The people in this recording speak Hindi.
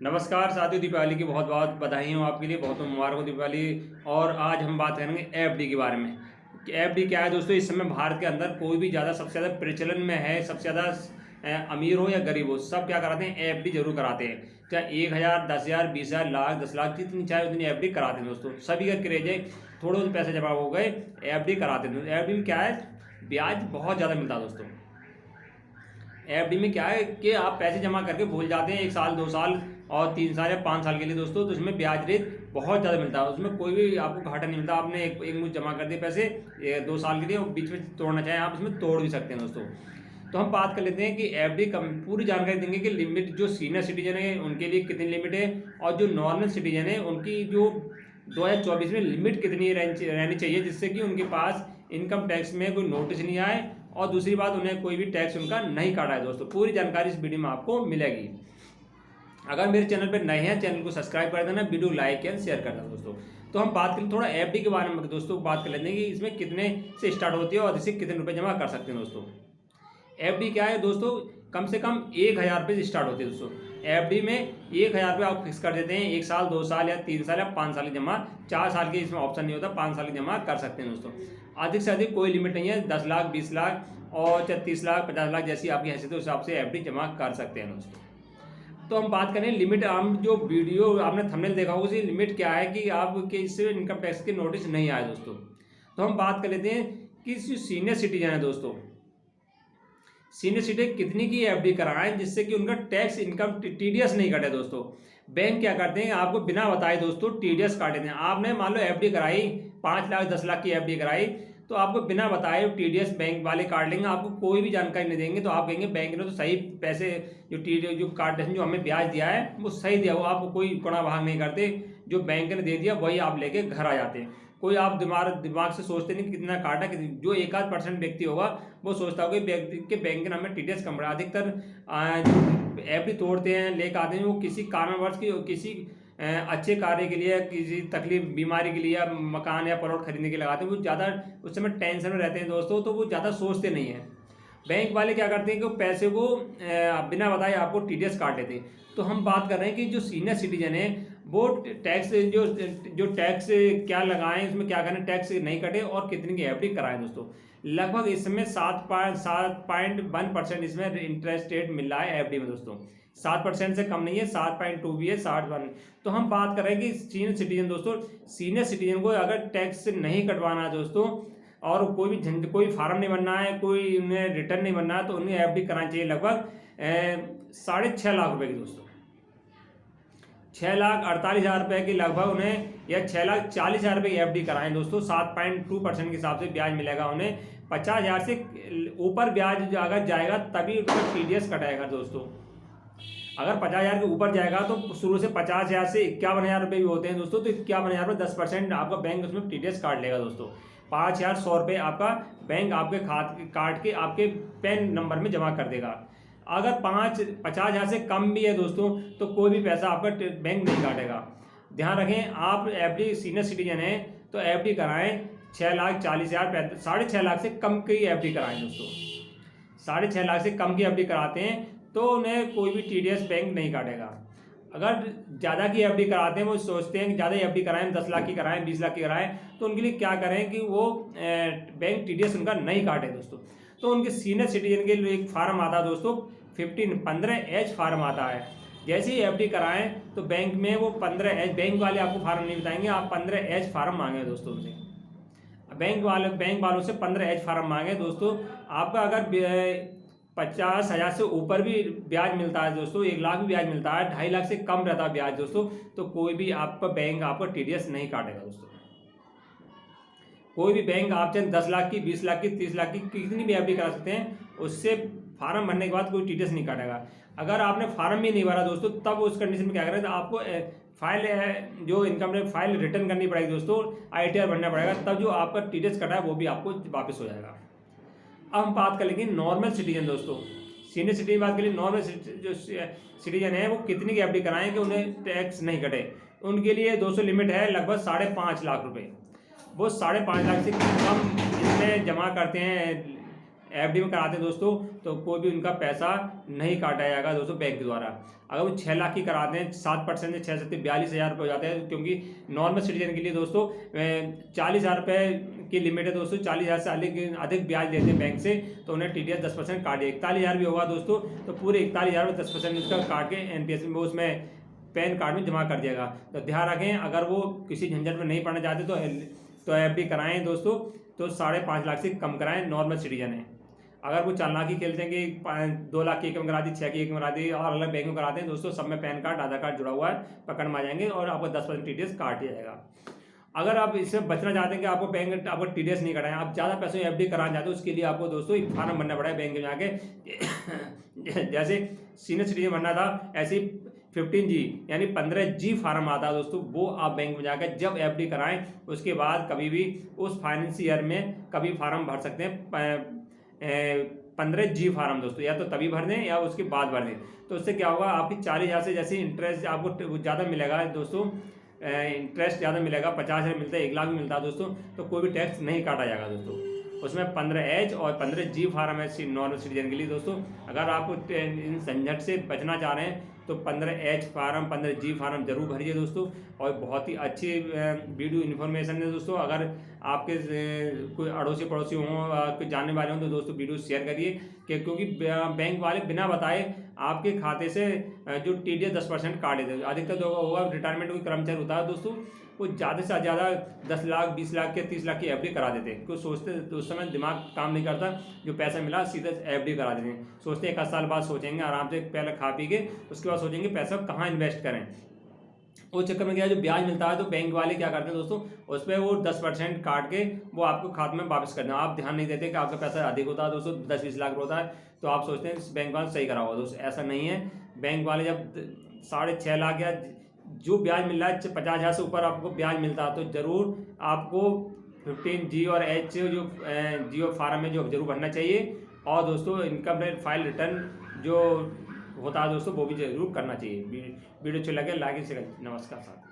नमस्कार साथियों, दीपावली की बहुत बहुत बधाई हो आपके लिए, बहुत मुबारक हो दीपावली। और आज हम बात करेंगे एफडी के बारे में कि एफडी क्या है दोस्तों। इस समय भारत के अंदर कोई भी ज़्यादा सबसे ज़्यादा प्रचलन में है, सबसे ज़्यादा अमीर हो या गरीब हो, सब क्या कराते हैं, एफडी जरूर कराते हैं। चाहे 1,000, 10,000, 20,000, लाख, 10 लाख, जितनी चाहे उतनी एफडी कराते हैं दोस्तों। सभी का क्रेज है, थोड़े बहुत पैसे जमा हो गए, एफडी कराते हैं। एफडी में क्या है, ब्याज बहुत ज़्यादा मिलता है दोस्तों। एफडी में क्या है कि आप पैसे जमा करके भूल जाते हैं 1 साल, 2 साल और 3 साल या 5 साल के लिए दोस्तों, तो उसमें ब्याज रेट बहुत ज़्यादा मिलता है। उसमें कोई भी आपको घाटा नहीं मिलता। आपने एक मुझ जमा कर दिए पैसे 2 साल के लिए, और बीच में तोड़ना चाहें आप इसमें तोड़ भी सकते हैं दोस्तों। तो हम बात कर लेते हैं कि एफडी कम पूरी जानकारी देंगे कि लिमिट जो सीनियर सिटीजन है उनके लिए कितनी लिमिट है, और जो नॉर्मल सिटीजन है उनकी जो 2024 में लिमिट कितनी रहनी चाहिए, जिससे कि उनके पास इनकम टैक्स में कोई नोटिस नहीं आए, और दूसरी बात उन्हें कोई भी टैक्स उनका नहीं काटा है दोस्तों। पूरी जानकारी इस वीडियो में आपको मिलेगी। अगर मेरे चैनल पर नए हैं, चैनल को सब्सक्राइब कर देना, वीडियो लाइक एंड शेयर कर देना दोस्तों। तो हम बात करें थोड़ा एफडी के बारे में दोस्तों, बात कर लेते हैं कि इसमें कितने से स्टार्ट होती है और इसे कितने रुपए जमा कर सकते हैं दोस्तों। एफडी क्या है दोस्तों, कम से कम 1,000 रुपये से स्टार्ट होती है दोस्तों। एफडी में 1,000 रुपये आप फिक्स कर देते हैं, 1 साल, 2 साल या 3 साल या 5 साल की जमा। 4 साल की इसमें ऑप्शन नहीं होता, 5 साल की जमा कर सकते हैं दोस्तों। अधिक से अधिक कोई लिमिट नहीं है, 10 लाख, 20 लाख और 30 लाख, 50 लाख, जैसी आपकी हैसियत है उस हिसाब से एफडी जमा कर सकते हैं दोस्तों। तो हम बात करें लिमिट, हम जो वीडियो आपने थंबनेल देखा होगा उसी लिमिट क्या है कि आपके इससे इनकम टैक्स के नोटिस नहीं आए दोस्तों। तो हम बात कर लेते हैं कि सीनियर सिटीजन है दोस्तों, सीनियर सिटीजन कितनी की एफडी कराएं जिससे कि उनका टैक्स इनकम टीडीएस नहीं कटे दोस्तों। बैंक क्या करते हैं, आपको बिना बताए दोस्तों टीडीएस काट देते हैं। आपने मान लो एफडी कराई, 5 लाख 10 लाख की एफडी कराई, तो आपको बिना बताए टीडीएस बैंक वाले काट लेंगे, आपको कोई भी जानकारी नहीं देंगे। तो आप कहेंगे बैंक ने तो सही पैसे जो टीडीएस जो काट जो हमें ब्याज दिया है वो सही दिया, वो आपको कोई गुणा भाग नहीं करते। जो बैंक ने दे दिया वही आप लेके घर आ जाते हैं। कोई आप दिमाग से सोचते नहीं कि कितना काटा, जो 1-8% व्यक्ति होगा वो सोचता होगा व्यक्ति के बैंक के नाम में टीडीएस कम रहा। अधिकतर एफडी तोड़ते हैं, लेकर आते हैं, वो किसी कारणवश की किसी अच्छे कार्य के लिए, किसी तकलीफ बीमारी के लिए या मकान या प्लॉट खरीदने के लिए लगाते हैं। वो ज़्यादा उस समय टेंशन में रहते हैं दोस्तों, तो वो ज़्यादा सोचते नहीं हैं। बैंक वाले क्या करते हैं कि पैसे को बिना बताए आपको टीडीएस काट लेते हैं। तो हम बात कर रहे हैं कि जो सीनियर सिटीजन है वो टैक्स जो टैक्स क्या लगाएं, उसमें क्या करें टैक्स नहीं कटे, और कितनी की एफडी कराएं दोस्तों। लगभग इसमें 7.1% इसमें इंटरेस्ट रेट मिल रहा है एफडी में दोस्तों। 7% से कम नहीं है, 7.2 भी है, 7.1। तो हम बात कर रहे हैं कि सीनियर सिटीजन दोस्तों, सीनियर सिटीजन को अगर टैक्स नहीं कटवाना है दोस्तों, और कोई फार्म नहीं बनना है, कोई उन्हें रिटर्न नहीं बनना है, तो उन्हें एफडी करानी चाहिए लगभग 6.5 लाख रुपए की दोस्तों। 6,48,000 रुपये की लगभग उन्हें, या 6,40,000 रुपये की एफडी कराएं दोस्तों। 7.2% के हिसाब से ब्याज मिलेगा उन्हें। 50,000 से ऊपर ब्याज अगर जाएगा तभी उनका टीडीएस कटाएगा दोस्तों। अगर 50,000 के ऊपर जाएगा तो शुरू से 50,000 से 51,000 रुपये भी होते हैं दोस्तों। तो 51,000 रुपये 10% आपका बैंक उसमें टीडीएस काट लेगा दोस्तों। 5,100 रुपये आपका बैंक आपके खाते काट के आपके पैन नंबर में जमा कर देगा। अगर 50,000 से कम भी है दोस्तों तो कोई भी पैसा आपका बैंक नहीं काटेगा। ध्यान रखें, आप एफडी सीनियर सिटीजन हैं तो एफडी कराएं 6,40,000, 6.5 लाख से कम की एफडी कराएं दोस्तों। 6.5 लाख से कम की एफडी कराते हैं तो उन्हें कोई भी टीडीएस बैंक नहीं काटेगा। अगर ज़्यादा की एफडी कराते हैं, वो सोचते हैं कि ज़्यादा एफडी कराएं, 10 लाख की कराएं, 20 लाख की कराएं, तो उनके लिए क्या करें कि वो बैंक टीडीएस उनका नहीं काटे दोस्तों। तो उनके सीनियर सिटीजन के लिए एक फार्म आता है दोस्तों, 15H फार्म आता है। जैसे ही एफडी कराएं तो बैंक में वो 15H, बैंक वाले आपको फार्म नहीं बताएंगे, आप 15H फार्म मांगे दोस्तों उनसे। बैंक वालों से 15H फार्म मांगे दोस्तों। आपका अगर 50,000 से ऊपर भी ब्याज मिलता है दोस्तों, 1 लाख भी ब्याज मिलता है, 2.5 लाख से कम रहता है ब्याज दोस्तों, तो कोई भी आपका बैंक आपका टीडीएस नहीं काटेगा दोस्तों। कोई भी बैंक आप चाहे 10 लाख की, 20 लाख की, 30 लाख की कितनी भी एफडी करा सकते हैं, उससे फार्म भरने के बाद कोई टीडीएस नहीं काटेगा। अगर आपने फार्म भी नहीं भरा दोस्तों, तब उस कंडीशन में क्या करें, तो आपको फाइल जो इनकम टैक्स फाइल रिटर्न करनी पड़ेगी दोस्तों, ITR भरना पड़ेगा, तब जो आपका टीडीएस कटा है वो भी आपको वापस हो जाएगा। अब हम बात कर लेंगे नॉर्मल सिटीजन दोस्तों। सीनियर सिटीजन की बात करें, नॉर्मल जो सिटीजन है वो कितनी की एफडी कराएं कि उन्हें टैक्स नहीं कटे। उनके लिए 200 लिमिट है, लगभग 5.5 लाख रुपए। वो 5.5 लाख से कम इसमें जमा करते हैं एफडी में कराते हैं दोस्तों तो कोई भी उनका पैसा नहीं काटा जाएगा दोस्तों बैंक के द्वारा। अगर वो 6 लाख की कराते हैं 7% से 6 से 42,000 रुपये हो जाते हैं, क्योंकि नॉर्मल सिटीजन के लिए दोस्तों 40,000 रुपये की लिमिट है दोस्तों। 40,000 से अधिक ब्याज लेते हैं बैंक से तो उन्हें TDS 10% काटे। 41,000 भी होगा दोस्तों तो पूरे 41,000 में 10% उसका काट के NPS में उसमें पैन कार्ड में जमा कर दिएगा। तो ध्यान रखें, अगर वो किसी झंझट में नहीं पड़ना चाहते तो एफडी कराएं दोस्तों, तो 5.5 लाख से कम कराएं, नॉर्मल सिटीजन है। अगर वो 4 लाख की खेलते हैं कि 2 लाख की एक में करा दी, 6 की एक में करा दी और अलग बैंक में कराते हैं दोस्तों, सब में पैन कार्ड आधार कार्ड जुड़ा हुआ है, पकड़ में आ जाएंगे और आपको 10% TDS काट दिया जाएगा। अगर आप इससे बचना चाहते हैं कि आपको बैंक आपको TDS नहीं कटाएं, आप ज़्यादा पैसों एफडी कराना चाहते हो, उसके लिए आपको दोस्तों एक फार्म भरना पड़ा है बैंक में जाके जैसे सीनियर सिटीजन बनना था, ऐसे 15G यानी 15G फार्म आता है दोस्तों, वो आप बैंक में जाकर जब एफडी कराएं उसके बाद कभी भी उस फाइनेंस ईयर में कभी फार्म भर सकते हैं। 15G फार्म दोस्तों या तो तभी भर दें या उसके बाद भर दें, तो उससे क्या होगा, आपकी 40,000 से जैसे इंटरेस्ट आपको ज़्यादा मिलेगा दोस्तों, इंटरेस्ट ज़्यादा मिलेगा, 50,000 मिलता है, 1 लाख भी मिलता है दोस्तों, तो कोई भी टैक्स नहीं काटा जाएगा दोस्तों। उसमें 15H और 15G फार्म है नॉर्मल सिटीजन के लिए दोस्तों। अगर आप इन झंझट से बचना चाह रहे हैं तो 15H फार्म 15G फार्म जरूर भरिए दोस्तों, और बहुत ही अच्छी वीडियो इन्फॉर्मेशन है दोस्तों। अगर आपके कोई अड़ोसी पड़ोसी हों, कोई जानने वाले हों तो दोस्तों वीडियो शेयर करिए, क्योंकि बैंक वाले बिना बताए आपके खाते से जो TDS 10% काट देते हैं। अधिकतर जो होगा रिटायरमेंट कोई कर्मचारी होता है दोस्तों, वो ज़्यादा से ज़्यादा 10 लाख 20 लाख के 30 लाख की एफडी करा देते हैं, क्योंकि सोचते तो उस समय दिमाग काम नहीं करता, जो पैसा मिला सीधे एफडी करा देते हैं। सोचते हैं 1 साल बाद सोचेंगे आराम से, पहले खा पी के उसके बाद सोचेंगे पैसा कहाँ इन्वेस्ट करें। उस चक्कर में क्या है, जो ब्याज मिलता है तो बैंक वाले क्या करते हैं दोस्तों, उस पर वो 10% काट के वो आपको खाते में वापस करना। आप ध्यान नहीं देते कि आपका पैसा अधिक होता है दोस्तों, 10-20 लाख होता है, तो आप सोचते हैं बैंक वाले सही करा होगा दोस्तों, ऐसा नहीं है। बैंक वाले जब 6.5 लाख या जो ब्याज मिल रहा है 50,000 से ऊपर आपको ब्याज मिलता है, तो ज़रूर आपको 15G और H जो जियो फार्म है जो जरूर भरना चाहिए। और दोस्तों इनकम फाइल रिटर्न जो होता है दोस्तों वो भी जरूर करना चाहिए। वीडियो अच्छी लगे लाइक शेयर। नमस्कार साथ।